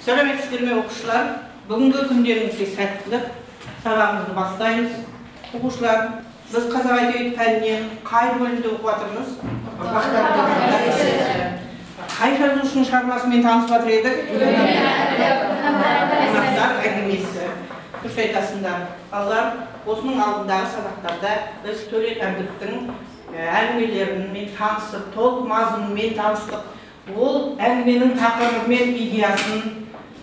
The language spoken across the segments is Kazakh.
Сәлеметсіздер ме оқушылар? Бүгінгі күндеріңізге сәттілік. Сабағымызды бастаймыз. Оқушылар, біз қазақ әдебиеті пәнінен қай бөлімде оқып жатырмыз? Қай жазушының шығармасымен танысып жатыр едік? Қонақтар әңгімесі. Дұрыс айтасыңдар. Балалар, осының алдындағы сабақтарда біз Төлек Әбдіктің әңгімелерімен танысып, толық мазмұнымен таныстық. Ол әңгіменің тақырыбымен идеясын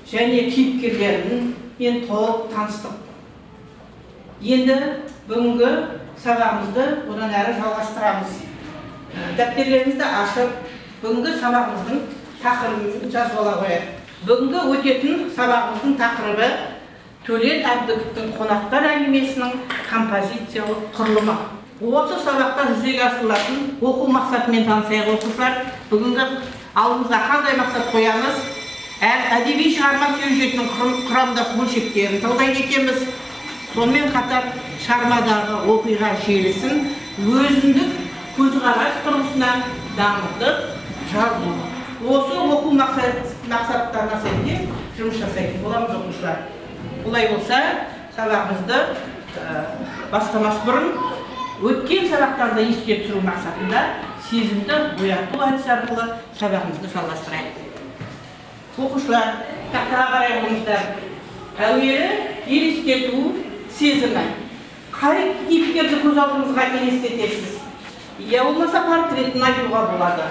және кейіпкерлерін мен толық таныстық. Енді бүгінгі сабағымызды одан әрі жалғастырамыз. Дәптерлерімізді ашып, бүгінгі сабағымыздың тақырыбын жазып ала қояйық. Бүгінгі өтетін сабағымыздың тақырыбы Төлек Әбдіктің қонақтар әңгімесінің композициялық құрылымы. Осы сабақта жүзеге асырылатын оқу мақсатымен танысайық оқушылар. Бүгінгі алдымызға қандай мақсат қоямыз? Әдеби шығарма сюжетінің құрамдас бөлшектерін талдай кетеміз. Сонымен қатар шығармадағы оқиға желісін өзіндік көзқарас тұрғысына дамытып жазу. Осы оқу мақсаттарына сәйкес жұмыс жасайтын боламыз оқушылар. Олай болса, сабағымызды бастамас бұрын өткен сабақтарды еске түсіру мақсатында сезімді ояту әдісі арқылы сабағымызды жалғастырайық. Оқушылар, тақтаға қарай оқыңыздар. Әуелі елестету сезімі. Қай кейіпкерді көз алдыңызға елестетесіз? Я болмаса портретін айтуға болады.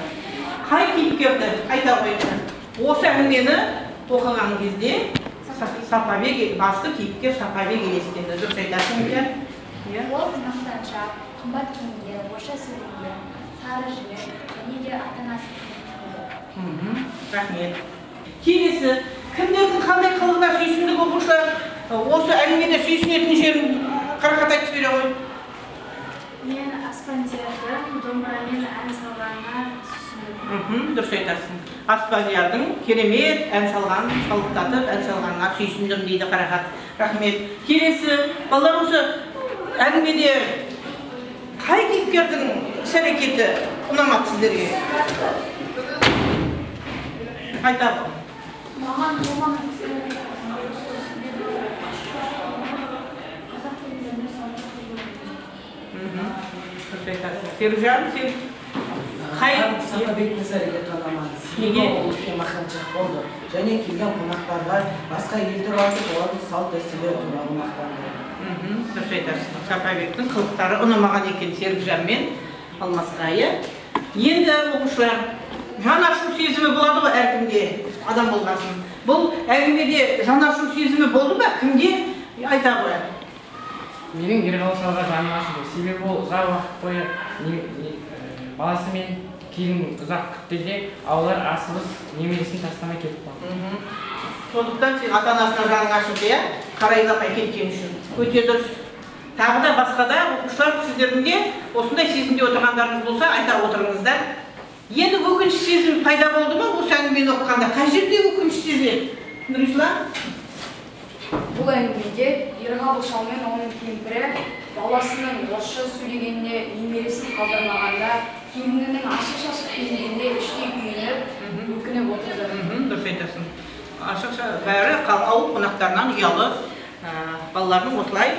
Қай кейіпкерді айта қойыңыздар. Осы әңгімені оқыған кезде Сапабек, басты кейіпкер Сапабек елестетеді. Дұрыс айтасыңыздар? Ол мақтаншақ, қымбат киінген, орысша сөйлеген, сары жібек, және де ата-анасы көрсетеді. Рахмет. Келесі, кімдердің қандай қылығына сүйсіндік оқушылар? Осы әңгімеде сүйсінетін жерін қарақат айтып бере ғой. Мен Аспандиярдың домбырамен ән салғанына сүйсіндім. Дұрыс айтасың. Аспандиярдың керемет ән салған, шалықтатып ән салғанына сүйсіндім дейді қарақат. Рахмет. Келесі, балалар, осы әңгімеде қай кейіпкердің іс-әрекеті ұнамады сіздерге? Айтады. Маған болмаған іс-әрекеті қазақ тілінде Дұрыс айтасың. Серужан, сен қай Сапабектің іс-әрекеті ұнамады. Неге? Ол үлкен мақтаншақ болды. Және келген қонақтарға басқа ел туралы, олардың салт дәстүрлері туралы мақтанды. Дұрыс айтасың. Сапабектің қылықтары ұнамаған екен Серікжан мен Алмасқайы. Енді оқушылар, жан ашу сезімі болады ғой әркімде, адам болғасын. Бұл әңгімеде жан ашу сезімі болды ма? Кімге айта қояды? Менің Ерғалшалға жаным ашылды. Себебі ол ұзақ уақыт бойы баласымен келін ұзақ күтті де, аулар асығыс немересін тастамай кетіп қалды. Сондықтан сен ата-анасына жаның ашылды, қарайламай кеткен үшін. Өте дұрыс. Тағы да басқа да оқушылар сіздердің де осындай сезімде отырғандарыңыз болса, айта отырыңыздар. Енді өкініш сезім пайда болды ма осы әңгімені оқығанда? Қай жерде өкініш сезіледі? Нұрислам? Бұл әңгімеде Ерғабыл шал мен оның кемпірі баласының орысша сөйлегенде немересін қалдырмағанда, келінінің ашық-шашық киінгенде іштей күйініп, өкініп отырды. Дұрыс айтасың. Ашық бәрі ауыл қонақтарынан ұялы балалардың осылай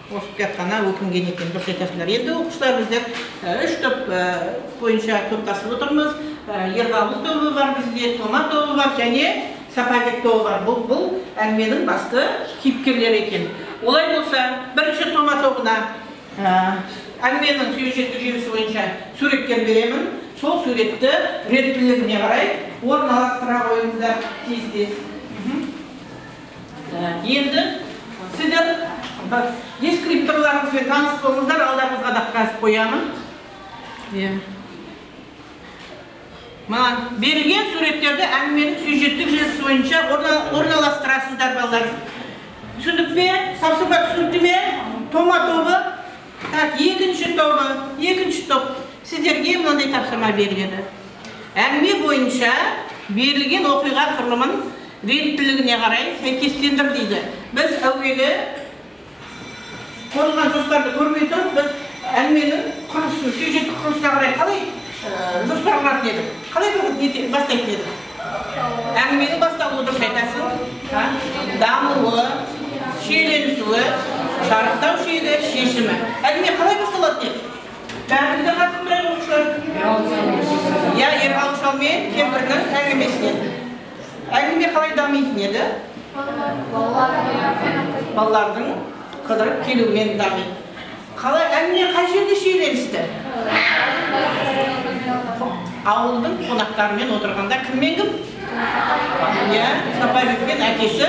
осып жатқанына өкінген екен. Дұрыс айтасыңдар. Енді оқушылар біздер үш топ бойынша топтасып отырмыз. Ерғабыл тобы бар бізде, Тома тобы бар және Сапабек тобы бар. Бұл әңгіменің басты кейіпкерлері екен. Олай болса, бірінші Тома тобына әңгіменің сюжеттік желісі бойынша суреттер беремін. Сол суретті реттілігіне қарай орналастыра қойыңыздар тез-тез. Енді сіздер дескрипторларыңызбен танысып болыңыздар, алдарыңызға да жазып қоямын. Маған берілген суреттерді әңгіменің сюжеттік желісі бойынша орналастырасыздар балалар. Түсіндік пе? Тапсырма түсінікті ме? Тома тобы. Екінші топ. Сіздерге мынандай тапсырма беріледі. Әңгіме бойынша берілген оқиға құрылымын реттілігіне қарай сәйкестендір дейді. Біз әуелі қойылған жоспарды көрмей тұрып, біз әңгіменің құрылысын, сюжеттік құрылысына қарай қалай жоспарларын едік? Қалай бастайтын едік? Әңгіменің басталуы дұрыс айтасың. шарықтау шешімі. Әңгіме қалай басталады деп? Бәрімізде қатысып тұрайық оқушылар. Иә, Ерғалы шал мен кемпірінің әңгімесінен. Әңгіме қалай дамитын еді? Балалардың қыдырып келуімен дамиды. Қалай әңгіме қай жерде шиеленісті? Ауылдың қонақтарымен отырғанда кіммен кім? Иә, Сапарбекпен әкесі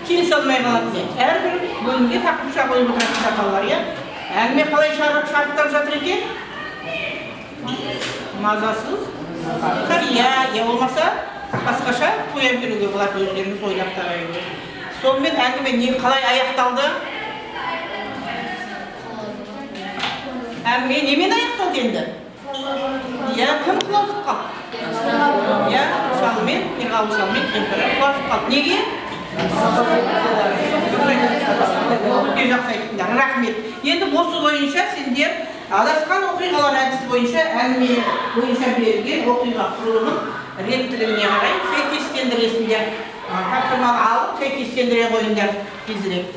келісе алмай қалады. Әрбір бөлімге тақпыша қойып отыратын балалар, иә? Әңгіме қалай шарықтап жатыр екен? Мазасыз? Иә, болмаса басқаша қоя беруге болады, өздеріңіз ойлап табайын. Сонымен әңгіме қалай аяқталды? Әңгіме немен аяқталды енді? Иә, кім құласып қалды? Иә, шалымен, Ерғалы шалымен кемпірі құласып қалды. Неге? Өте жақсы айттыңдар, рахмет. Енді осы бойынша сендер адасқан оқиғалар әдісі бойынша әңгіме бойынша берілген оқиға құрылымын реттілігіне қарай сәйкестендіресіңдер. Тапсырманы алып сәйкестендіре қойыңдар тезірек.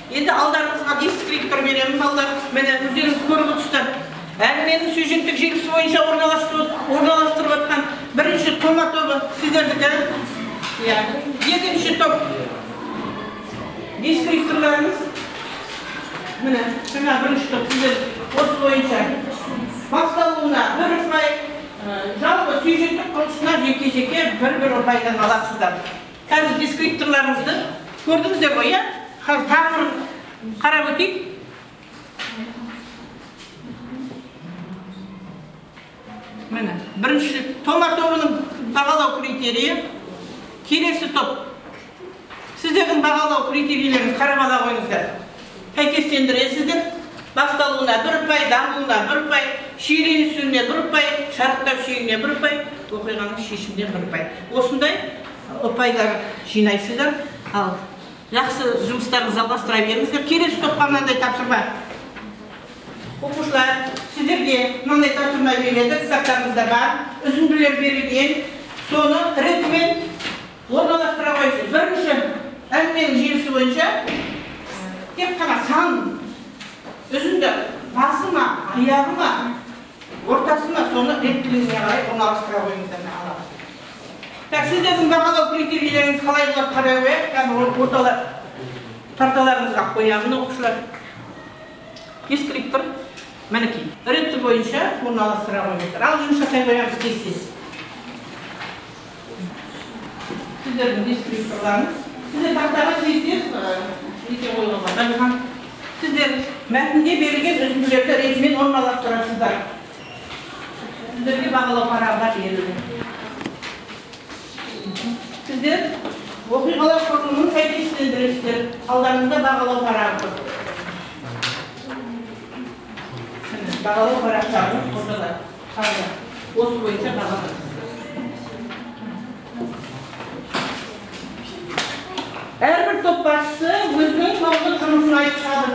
Енді алдарыңызға дискриптор беремін балалар. Міне өздеріңіз көріп отырсыздар. Әңгіменің сюжеттік желісі бойынша орналастырып жатқан бірінші тома тобы сіздердікі. Екінші топ дискрипторларыңыз. Міне, жаңа бірінші топ сіздер осы бойынша басталуына бір ұпай, жалпы сюжеттік құрылысына жеке-жеке бір ұпайдан аласыздар. Қазір дискрипторларыңызды көрдіңіздер ғой, иә? Тағы қарап өтейік. Міне, бірінші тома тобының бағалау критерийі. Келесі топ. Сіздердің бағалау критерийлеріңіз қарап ала қойыңыздар. Сәйкестендіресіздер. Басталуына бір ұпай, дамуына бір ұпай, шиеленісуіне бір ұпай, шарықтау шегіне бір ұпай, оқиғаның шешіміне бір ұпай. Осындай ұпайлар жинайсыздар. Ал жақсы жұмыстарыңызды жалғастыра беріңіздер. Келесі топқа мынандай тапсырма. Оқушылар, сіздерге мынандай тапсырма береді, кітаптарыңызда бар, үзінділер берілген, соны ретімен орналастыра қойсыз. Бірінші әңгіменің желісі бойынша тек қана сан, үзінді, басы ма, аяғы ма, ортасы ма, соны реттілігіне қарай орналастыра қойыңыздар. Сіздердің бағалау критерийлеріңіз қалай болады қарай қояйық, орталар тарталарыңызға қоямын оқушылар. Дискриптор, мінекей, ретті бойынша орналастыра қойыңыздар. Ал жұмыс жасай қоямыз тез-тез. Сіздердің дискрипторларыңыз. Сіздер тақтаға тез-тез ете қойылған. Сіздер мәтінде берілген үзінділерді ретімен орналастырасыздар. Сіздерге бағалау парағына берілді. Сіздер оқиғалар құрылымын сәйкестендіресіздер. Алдарыңызда бағалау парағы тұр. Бағалау парақтарын қосылар. Осы бойынша бағалар. Әрбір топ басшысы өзінің қауымдық жұмысын айтады.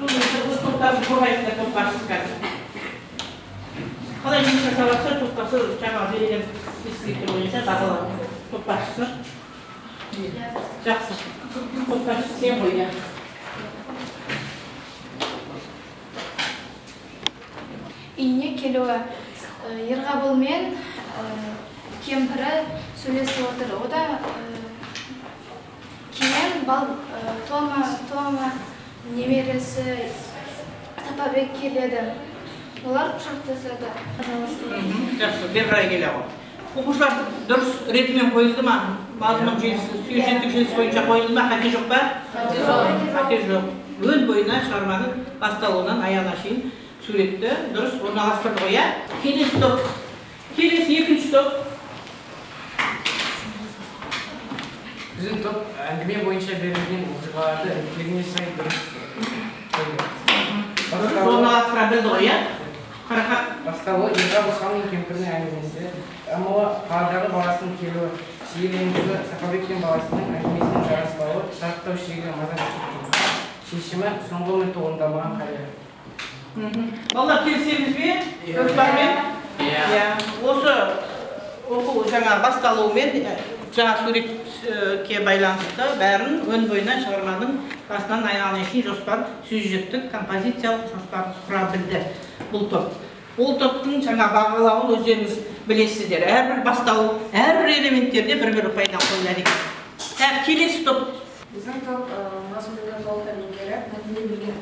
Өз топтарын қорғайсыздар топ басшысы қазір. Қалай жұмыс жасап жатса, топ басшысы жаңа берген дискриптор бойынша бағалау. Топ басшысы. Жақсы. Топ басшысы сен қойды. Үйіне келуі Ерғабыл мен кемпірі сөйлесіп отыр. Ода кейін Тома немересі Сапарбек келеді. Олар құшақтасады. Жақсы, бер қарай келе ғой. Оқушылар дұрыс ретімен қойылды ма? Мазмұн желісі, сюжеттік желісі бойынша қойылды ма? Қате жоқ па? Қате жоқ. Өн бойына шығарманың басталуынан аяғына шейін суретті дұрыс орналастырды ғой, иә? Келесі топ. Келесі екінші топ. Біздің топ әңгіме бойынша берілген оқиғаларды реттеріне сай дұрыс орналастыра білді ғой, иә? Қарақат. Басталуы Ерғалы шал мен кемпірдің әңгімесі, дамуы қаладағы баласының келуі, шиеленісі, Сапарбек баласының әңгімесінің жараспауы, шарықтау шегіне мазасыз кетуі, шешімі соңғы минутта орындалмаған қария. Балалар келісеміз бе? Жоспармен? Осы оқу жаңа басталуымен жаңа суретке байланысты бәрін өн бойына шығарманың басынан аяғына шейін жоспар, сюжеттік, композициялық жоспарын құра білді бұл топ. Ол топтың жаңа бағалауын өздеріңіз білесіздер. Әрбір басталу, әрбір элементтерде бір пайда қойылады екен. Келесі топ. Біздің топ мазмұнды толықтар меңгеріп, мәтінде білген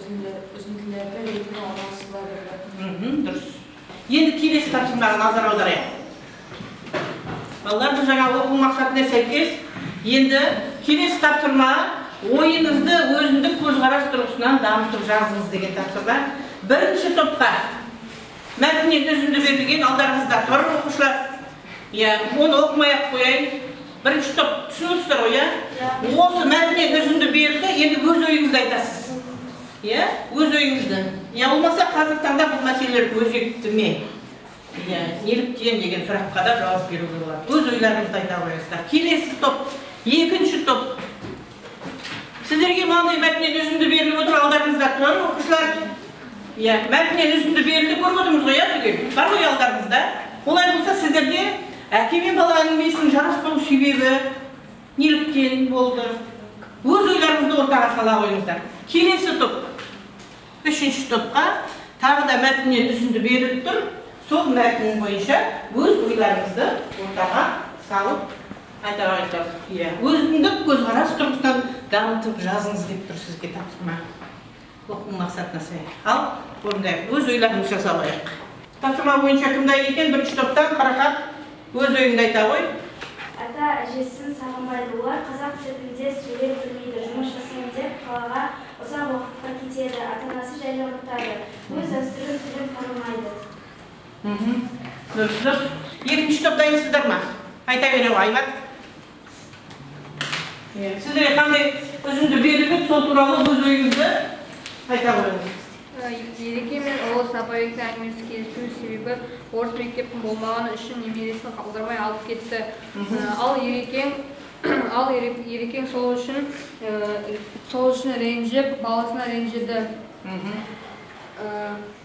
үзінділерді ретіне орналастыра берді. Дұрыс. Енді келесі тапсырмаға назар аударайық. Балалар, бұл жаңа оқу мақсатына сәйкес, енді келесі тапсырма ойыңызды өзіндік көзқарас тұрғысынан дамытып жазыңыз деген тапсырма. Бірінші топқа мәтіннен үзінді берілген алдарыңызда тұр оқушылар. Оны оқымай-ақ қояйын. Бірінші топ түсінесіздер ғой, осы мәтіннен үзінді берілді, енді өз ойыңызды айтасыз. Өз ойыңызды. Олмаса қазір таңда бұл мәселелер өзекті ме? Неліктен деген сұраққа да жауап беруге болады. Өз ойларыңызды айта қойыңыздар. Келесі топ, екінші топ. Сіздерге мынандай мәтіннен үзінді беріліп отыр, алдарыңызда тұр оқушылар. Мәтіннен үзінді берілді көріп отырмыз ғой, бар ғой алдарыңызда. Олай болса сіздерге әке мен бала әңгімесінің жараспау себебі неліктен болды. Өз ойларыңызды ортаға сала қойыңыздар. Келесі топ, үшінші топқа тағы да мәтіннен үзінді беріліп тұр. Сол мәтін бойынша өз ойларыңызды ортаға салып айта қойыңыздар. Өзіндік көзқарас тұрғысынан дамытып жазыңыз деп тұр сізге тапсырма. Оқу мақсатына сай. Ал, орындайық, өз ойларыңызды жасап алайық. Тапсырма бойынша кімді екен? Бірінші топтан Қарақат өз ойыңды айта қой. Ата әжесін сағынбайды. Олар қазақ тілінде сөйлеп білмейді. Жұмыс жасаймын деп қалаға ұзақ уақытқа кетеді. Ата-анасы жайлы ұмытады. Өз дәстүрін тілін танымайды. Дұрыс. Екінші топ дайынсыздар ма? Айта бере ғой, Айбат. Сіздерге қандай үзінді беріліп, сол туралы өз ойыңызды айта қойыңыз. Ереке мен ұлы Сапабектің әңгімесі келісу себебі орыс мектептің болмағаны үшін немересін қалдырмай алып кетті. Ал Ерекең сол үшін ренжіп, баласына ренжіді.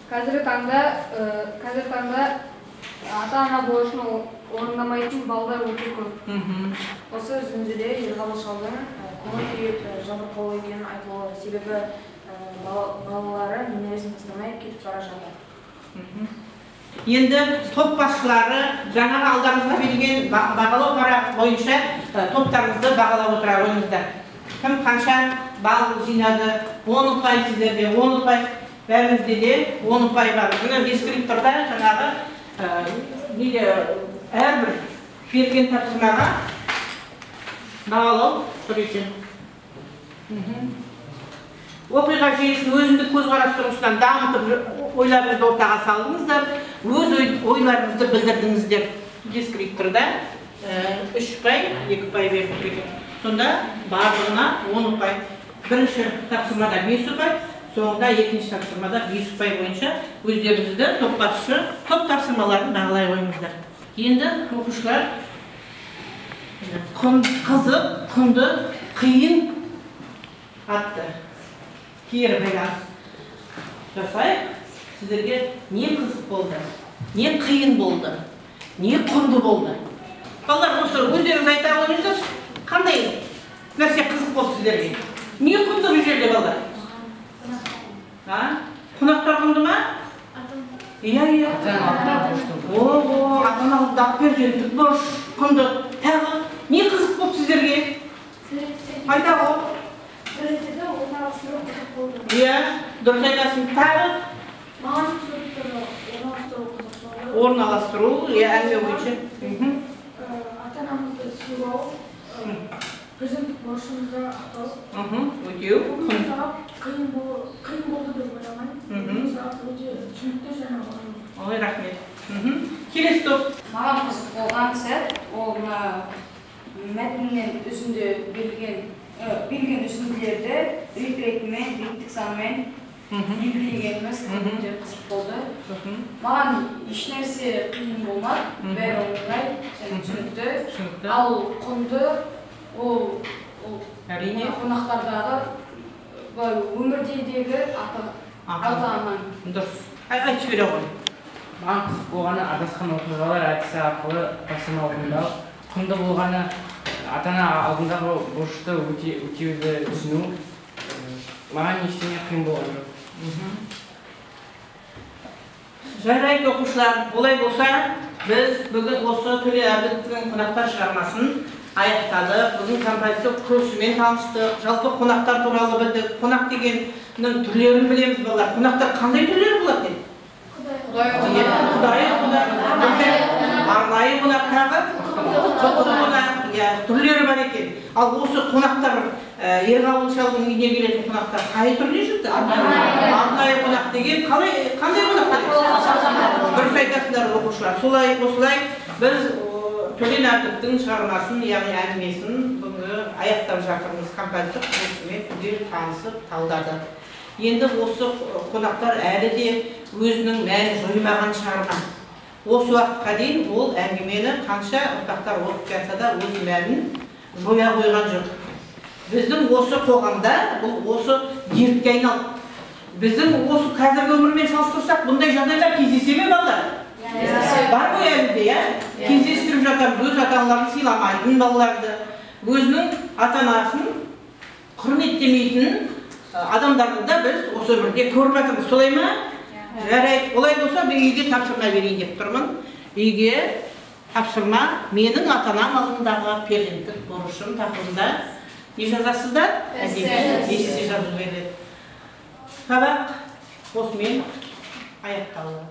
Қазіргі таңда ата-ана борышын орындамайтын балдар өте көп. Осы үзіндіде Ерғабыл шалдың көңіл күйіп жабырқау екенін айтылуы, себебі балалары немересін тастамай кетіп бара жатыр. Енді топ басшылары жаңағы алдарыңызға берілген бағалау бойынша топтарыңызды бағалап отыра қойыңыздар. Кім қанша балл жинады? 10 ұпай сіздерде, 10 ұпай бәріңізде де 10 ұпай бар. Дескрипторда жаңағы әрбір берген тапсырмаға бағалау тұр екен. Оқиға жүйесін өзіндік көзқарас тұрғысынан дамытып ойларыңызды ортаға салдыңыздар, өз ойларыңызды білдірдіңіздер. Дескрипторда 3 ұпай, 2 ұпай беріліп екен. Сонда барлығына 10 ұпай. Бірінші тапсырмада 5 ұпай, соңында екінші тапсырмада 5 ұпай бойынша өздеріңізді топ басшы топ тапсырмаларын бағалай қойыңыздар. Енді оқушылар қызық, құнды, қиын атты кері байланыс жасайық. Сіздерге не қызық болды, не қиын болды, не құнды болды? Балалар, осы өздеріңіз айта қойыңыздар, қандай нәрсе қызық болды сіздерге? Не құнды бұл жерде балалар? Қонақтар құнды ма? Иә. Ата-аналық перзенттік борыш құнды. Тағы не қызық болды сіздерге? Айта ғой. Суреттерді орналастыру қызық болды. Иә, дұрыс айтасың. Тағы? Маған суреттерді орналастыру қызық болды. Орналастыру, әңгіме бойынша. Ата-анамызды сыйлау, перзенттік борышымызды ақтау. Өтеу. Қиын болды деп ойламаймын. Өте түсінікті және оңай. Ой, рахмет. Келесі топ. Маған қызық болған сәт, ол мәтіннен үзінді берілген үзінділерді рет-ретімен, реттік санмен белгілегеніміз өте қызық болды. Маған ешнәрсе қиын болмады, бәрі оңай және түсінікті. Ал құнды ол әрине қонақтардағы өмірдегі ата-ананың. Дұрыс. Айтып бере ғой. маған қызық болғаны адасқан оқиғалар әдісі арқылы тапсырма орындау, құнды болғаны ата-ана алдындағы борышты өтеуді түсіну. Маған ештеңе қиын болған жоқ. Жарайды оқушылар, олай болса, біз бүгін осы Төле Әбдіктің қонақтар шығармасын аяқтадық. Бүгін композиция күресімен таныстық, жалпы қонақтар туралы білдік. Қонақ дегеннің түрлерін білеміз балалар. Қонақтар қандай түрлер болады? Құдай қонақ, арнайы қонақ тағы, құтты қонақ, түрлері бар екен. Ал осы қонақтар, Ерғабыл шалдың үйіне келетін қонақтар қай түрде жүрді? Арнайы қонақ деген қандай қонақтар? Дұрыс айтасыздар оқушылар. Осылай біз Төле Әбдіктің шығармасын, яғни әңгімесін бүгінгі аяқтап жатырмыз. Композиция күресімен түгел танысып талдады. Енді осы қонақтар әлі де өзінің мәнін жоймаған шығарма. Осы уақытқа дейін ол әңгімені қанша ұрпақтар оқып жатса да өз мәнін жоя қойған жоқ. Біздің осы қоғамда бұл осы дертке айналды. Біздің осы қазіргі өмірмен салыстырсақ, бұндай жағдайлар кездесе ме балалар? Бар ғой әлі де, кездестіріп жатамыз. Өз ата-аналарын сыйламайтын балаларды, өзінің ата-анасын құрметтемейтін адамдарды да біз осы өмірде көріп жатырмыз. Солай ма? Жарайды. Олай болса, мен үйге тапсырма берейін деп тұрмын. Үйге тапсырма менің ата-анам алдындағы перзенттік борышым тақырыбында не жазасыздар? Эссе жазу береді. Сабақ осымен аяқталды.